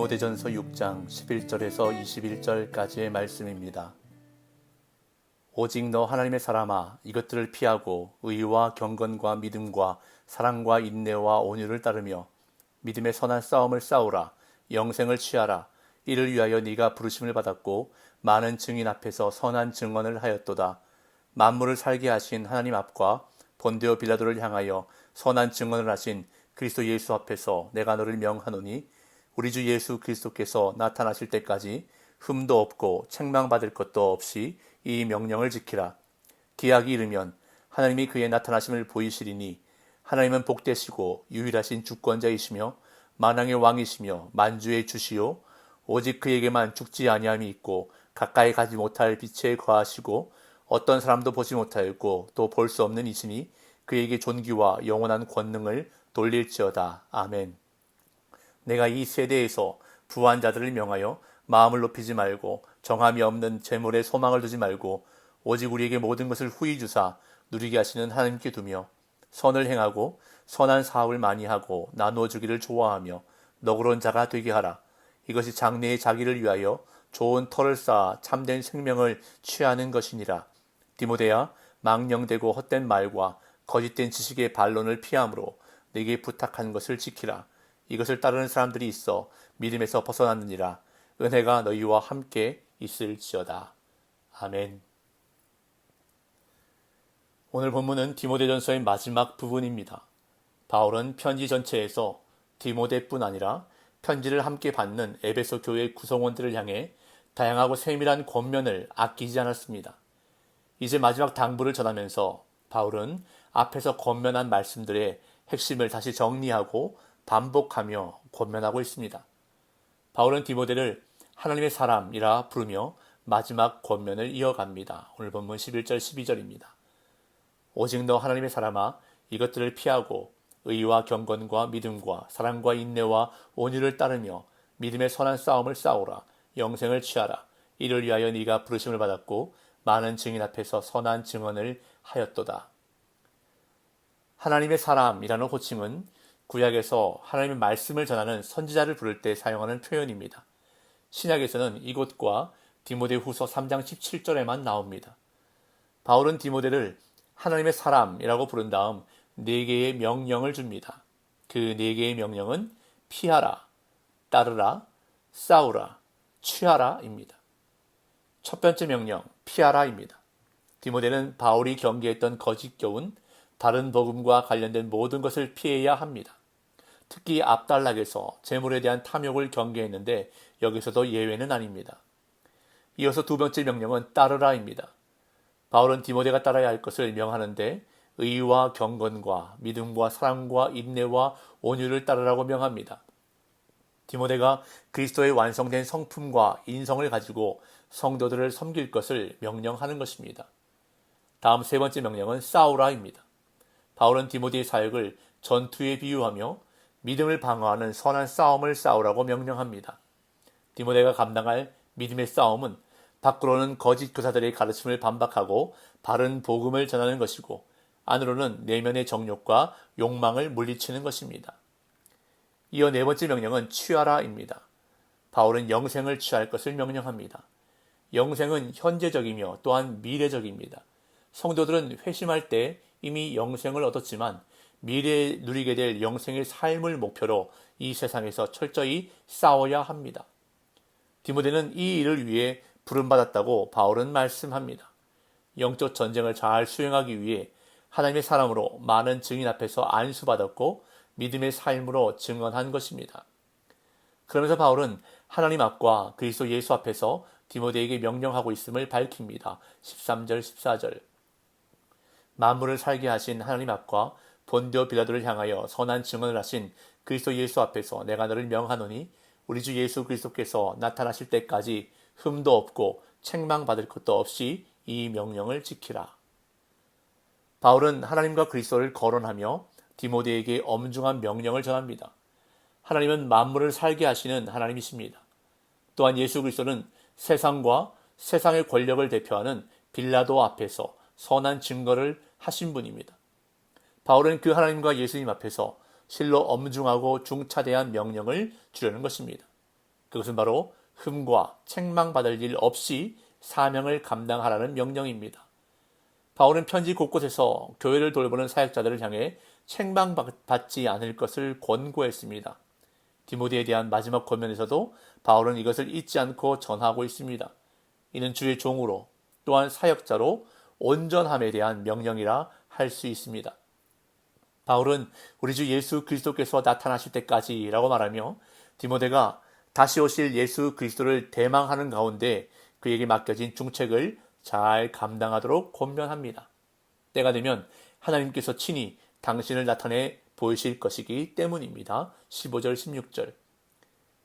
디모데전서 6장 11절에서 21절까지의 말씀입니다. 오직 너 하나님의 사람아, 이것들을 피하고 의와 경건과 믿음과 사랑과 인내와 온유를 따르며 믿음의 선한 싸움을 싸우라. 영생을 취하라. 이를 위하여 네가 부르심을 받았고 많은 증인 앞에서 선한 증언을 하였도다. 만물을 살게 하신 하나님 앞과 본디오 빌라도를 향하여 선한 증언을 하신 그리스도 예수 앞에서 내가 너를 명하노니 우리 주 예수 그리스도께서 나타나실 때까지 흠도 없고 책망받을 것도 없이 이 명령을 지키라. 기약이 이르면 하나님이 그의 나타나심을 보이시리니 하나님은 복되시고 유일하신 주권자이시며 만왕의 왕이시며 만주의 주시요 오직 그에게만 죽지 아니함이 있고 가까이 가지 못할 빛에 거하시고 어떤 사람도 보지 못하였고 또 볼 수 없는 이시니 그에게 존귀와 영원한 권능을 돌릴지어다. 아멘. 내가 이 세대에서 부한 자들을 명하여 마음을 높이지 말고 정함이 없는 재물에 소망을 두지 말고 오직 우리에게 모든 것을 후히 주사 누리게 하시는 하나님께 두며 선을 행하고 선한 사업을 많이 하고 나누어 주기를 좋아하며 너그러운 자가 되게 하라. 이것이 장래의 자기를 위하여 좋은 터를 쌓아 참된 생명을 취하는 것이니라. 디모데야, 망령되고 헛된 말과 거짓된 지식의 반론을 피함으로 내게 부탁한 것을 지키라. 이것을 따르는 사람들이 있어 믿음에서 벗어났느니라. 은혜가 너희와 함께 있을지어다. 아멘. 오늘 본문은 디모데전서의 마지막 부분입니다. 바울은 편지 전체에서 디모데뿐 아니라 편지를 함께 받는 에베소 교회 구성원들을 향해 다양하고 세밀한 권면을 아끼지 않았습니다. 이제 마지막 당부를 전하면서 바울은 앞에서 권면한 말씀들의 핵심을 다시 정리하고 반복하며 권면하고 있습니다. 바울은 디모데를 하나님의 사람이라 부르며 마지막 권면을 이어갑니다. 오늘 본문 11절 12절입니다. 오직 너 하나님의 사람아, 이것들을 피하고 의와 경건과 믿음과 사랑과 인내와 온유를 따르며 믿음의 선한 싸움을 싸우라. 영생을 취하라. 이를 위하여 네가 부르심을 받았고 많은 증인 앞에서 선한 증언을 하였도다. 하나님의 사람이라는 호칭은 구약에서 하나님의 말씀을 전하는 선지자를 부를 때 사용하는 표현입니다. 신약에서는 이곳과 디모데 후서 3장 17절에만 나옵니다. 바울은 디모데를 하나님의 사람이라고 부른 다음 4개의 명령을 줍니다. 그 4개의 명령은 피하라, 따르라, 싸우라, 취하라입니다. 첫 번째 명령, 피하라입니다. 디모데는 바울이 경계했던 거짓 교훈, 다른 복음과 관련된 모든 것을 피해야 합니다. 특히 압달락에서 재물에 대한 탐욕을 경계했는데 여기서도 예외는 아닙니다. 이어서 두 번째 명령은 따르라입니다. 바울은 디모데가 따라야 할 것을 명하는데 의와 경건과 믿음과 사랑과 인내와 온유를 따르라고 명합니다. 디모데가 그리스도의 완성된 성품과 인성을 가지고 성도들을 섬길 것을 명령하는 것입니다. 다음 세 번째 명령은 싸우라입니다. 바울은 디모데의 사역을 전투에 비유하며 믿음을 방어하는 선한 싸움을 싸우라고 명령합니다. 디모데가 감당할 믿음의 싸움은 밖으로는 거짓 교사들의 가르침을 반박하고 바른 복음을 전하는 것이고 안으로는 내면의 정욕과 욕망을 물리치는 것입니다. 이어 네 번째 명령은 취하라입니다. 바울은 영생을 취할 것을 명령합니다. 영생은 현재적이며 또한 미래적입니다. 성도들은 회심할 때 이미 영생을 얻었지만 미래에 누리게 될 영생의 삶을 목표로 이 세상에서 철저히 싸워야 합니다. 디모데는 이 일을 위해 부름받았다고 바울은 말씀합니다. 영적 전쟁을 잘 수행하기 위해 하나님의 사람으로 많은 증인 앞에서 안수받았고 믿음의 삶으로 증언한 것입니다. 그러면서 바울은 하나님 앞과 그리스도 예수 앞에서 디모데에게 명령하고 있음을 밝힙니다. 13절 14절 만물을 살게 하신 하나님 앞과 본디오 빌라도를 향하여 선한 증언을 하신 그리스도 예수 앞에서 내가 너를 명하노니 우리 주 예수 그리스도께서 나타나실 때까지 흠도 없고 책망받을 것도 없이 이 명령을 지키라. 바울은 하나님과 그리스도를 거론하며 디모데에게 엄중한 명령을 전합니다. 하나님은 만물을 살게 하시는 하나님이십니다. 또한 예수 그리스도는 세상과 세상의 권력을 대표하는 빌라도 앞에서 선한 증거를 하신 분입니다. 바울은 그 하나님과 예수님 앞에서 실로 엄중하고 중차대한 명령을 주려는 것입니다. 그것은 바로 흠과 책망받을 일 없이 사명을 감당하라는 명령입니다. 바울은 편지 곳곳에서 교회를 돌보는 사역자들을 향해 책망받지 않을 것을 권고했습니다. 디모데에 대한 마지막 권면에서도 바울은 이것을 잊지 않고 전하고 있습니다. 이는 주의 종으로 또한 사역자로 온전함에 대한 명령이라 할 수 있습니다. 바울은 우리 주 예수 그리스도께서 나타나실 때까지라고 말하며 디모데가 다시 오실 예수 그리스도를 대망하는 가운데 그에게 맡겨진 중책을 잘 감당하도록 권면합니다. 때가 되면 하나님께서 친히 당신을 나타내 보이실 것이기 때문입니다. 15절 16절.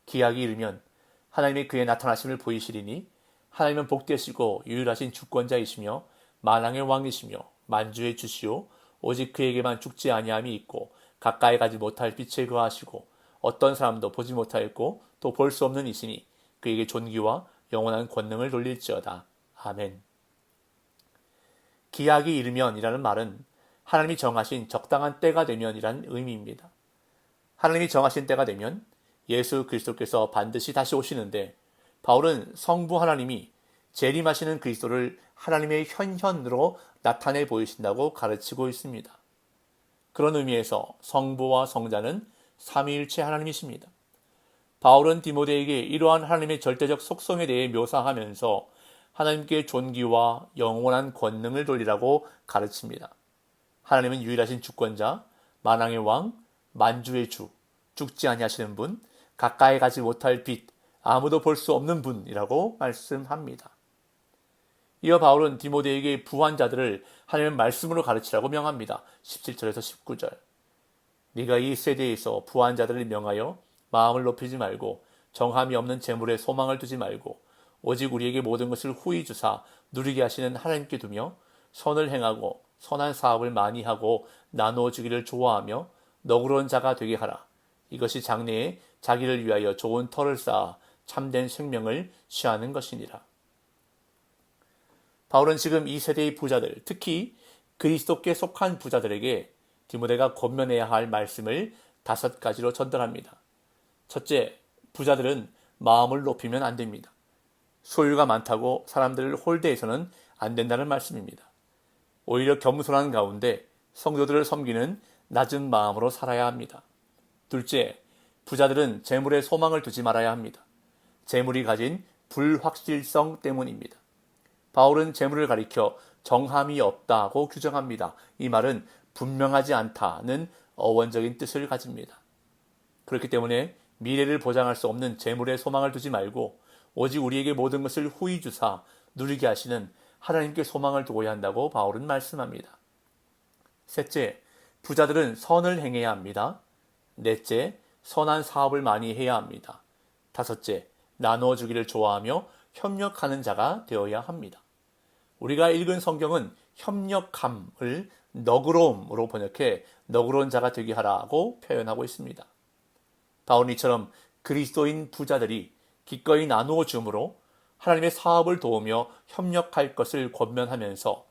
기약이 이르면 하나님이 그의 나타나심을 보이시리니 하나님은 복되시고 유일하신 주권자이시며 만왕의 왕이시며 만주의 주시오 오직 그에게만 죽지 아니함이 있고 가까이 가지 못할 빛에 거하시고 어떤 사람도 보지 못하였고 또 볼 수 없는 이시니 그에게 존귀와 영원한 권능을 돌릴지어다. 아멘. 기약이 이르면이라는 말은 하나님이 정하신 적당한 때가 되면이라는 의미입니다. 하나님이 정하신 때가 되면 예수 그리스도께서 반드시 다시 오시는데 바울은 성부 하나님이 재림하시는 그리스도를 하나님의 현현으로 나타내 보이신다고 가르치고 있습니다. 그런 의미에서 성부와 성자는 삼위일체 하나님이십니다. 바울은 디모데에게 이러한 하나님의 절대적 속성에 대해 묘사하면서 하나님께 존귀와 영원한 권능을 돌리라고 가르칩니다. 하나님은 유일하신 주권자, 만왕의 왕, 만주의 주, 죽지 아니하시는 분, 가까이 가지 못할 빛, 아무도 볼 수 없는 분이라고 말씀합니다. 이어 바울은 디모데에게 부한 자들을 하나님의 말씀으로 가르치라고 명합니다. 17절에서 19절. 네가 이 세대에서 부한 자들을 명하여 마음을 높이지 말고 정함이 없는 재물에 소망을 두지 말고 오직 우리에게 모든 것을 후히 주사 누리게 하시는 하나님께 두며 선을 행하고 선한 사업을 많이 하고 나누어 주기를 좋아하며 너그러운 자가 되게 하라. 이것이 장래에 자기를 위하여 좋은 터를 쌓아 참된 생명을 취하는 것이니라. 바울은 지금 이 세대의 부자들, 특히 그리스도께 속한 부자들에게 디모데가 권면해야 할 말씀을 5가지로 전달합니다. 첫째, 부자들은 마음을 높이면 안 됩니다. 소유가 많다고 사람들을 홀대해서는 안 된다는 말씀입니다. 오히려 겸손한 가운데 성도들을 섬기는 낮은 마음으로 살아야 합니다. 둘째, 부자들은 재물에 소망을 두지 말아야 합니다. 재물이 가진 불확실성 때문입니다. 바울은 재물을 가리켜 정함이 없다고 규정합니다. 이 말은 분명하지 않다는 어원적인 뜻을 가집니다. 그렇기 때문에 미래를 보장할 수 없는 재물에 소망을 두지 말고 오직 우리에게 모든 것을 후히 주사 누리게 하시는 하나님께 소망을 두어야 한다고 바울은 말씀합니다. 셋째, 부자들은 선을 행해야 합니다. 넷째, 선한 사업을 많이 해야 합니다. 다섯째, 나누어 주기를 좋아하며 협력하는 자가 되어야 합니다. 우리가 읽은 성경은 협력함을 너그러움으로 번역해 너그러운 자가 되게 하라고 표현하고 있습니다. 바울은 이처럼 그리스도인 부자들이 기꺼이 나누어 줌으로 하나님의 사업을 도우며 협력할 것을 권면하면서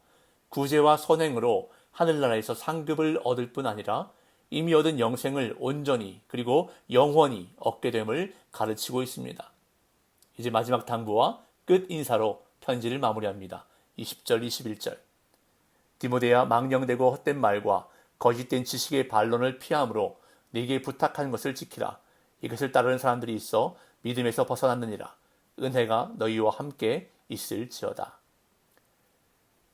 구제와 선행으로 하늘나라에서 상급을 얻을 뿐 아니라 이미 얻은 영생을 온전히 그리고 영원히 얻게 됨을 가르치고 있습니다. 이제 마지막 당부와 끝 인사로 편지를 마무리합니다. 20절, 21절. 디모데야, 망령되고 헛된 말과 거짓된 지식의 반론을 피함으로 네게 부탁한 것을 지키라. 이것을 따르는 사람들이 있어 믿음에서 벗어났느니라. 은혜가 너희와 함께 있을지어다.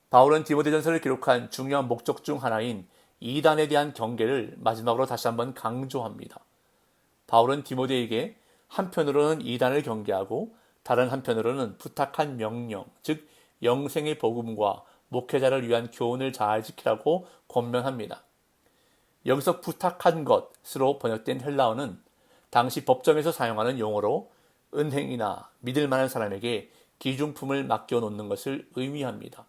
바울은 디모데전서를 기록한 중요한 목적 중 하나인 이단에 대한 경계를 마지막으로 다시 한번 강조합니다. 바울은 디모데에게 한편으로는 이단을 경계하고 다른 한편으로는 부탁한 명령, 즉 영생의 복음과 목회자를 위한 교훈을 잘 지키라고 권면합니다. 여기서 부탁한 것으로 번역된 헬라어는 당시 법정에서 사용하는 용어로 은행이나 믿을 만한 사람에게 기중품을 맡겨놓는 것을 의미합니다.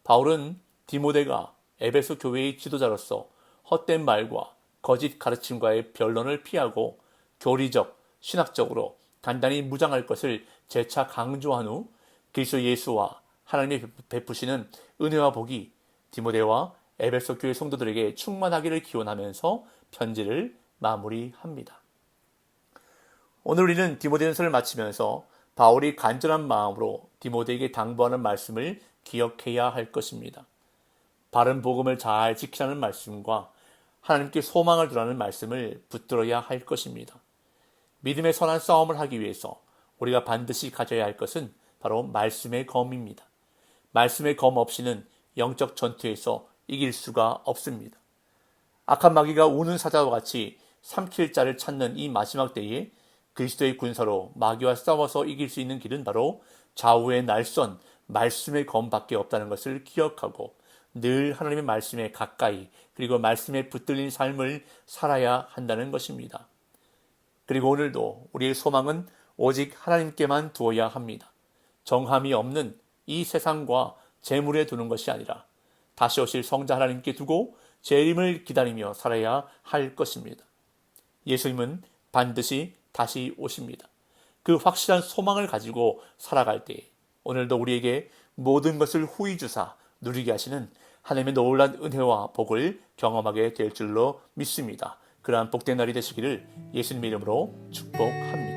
바울은 디모데가 에베소 교회의 지도자로서 헛된 말과 거짓 가르침과의 변론을 피하고 교리적, 신학적으로 단단히 무장할 것을 재차 강조한 후 그리스도 예수와 하나님이 베푸시는 은혜와 복이 디모데와 에베소 교회 성도들에게 충만하기를 기원하면서 편지를 마무리합니다. 오늘 우리는 디모데전서를 마치면서 바울이 간절한 마음으로 디모데에게 당부하는 말씀을 기억해야 할 것입니다. 바른 복음을 잘 지키라는 말씀과 하나님께 소망을 두라는 말씀을 붙들어야 할 것입니다. 믿음의 선한 싸움을 하기 위해서 우리가 반드시 가져야 할 것은 바로 말씀의 검입니다. 말씀의 검 없이는 영적 전투에서 이길 수가 없습니다. 악한 마귀가 우는 사자와 같이 삼킬 자를 찾는 이 마지막 때에 그리스도의 군사로 마귀와 싸워서 이길 수 있는 길은 바로 좌우의 날선 말씀의 검밖에 없다는 것을 기억하고 늘 하나님의 말씀에 가까이 그리고 말씀에 붙들린 삶을 살아야 한다는 것입니다. 그리고 오늘도 우리의 소망은 오직 하나님께만 두어야 합니다. 정함이 없는 이 세상과 재물에 두는 것이 아니라 다시 오실 성자 하나님께 두고 재림을 기다리며 살아야 할 것입니다. 예수님은 반드시 다시 오십니다. 그 확실한 소망을 가지고 살아갈 때 오늘도 우리에게 모든 것을 후히 주사 누리게 하시는 하나님의 놀라운 은혜와 복을 경험하게 될 줄로 믿습니다. 그러한 복된 날이 되시기를 예수님의 이름으로 축복합니다.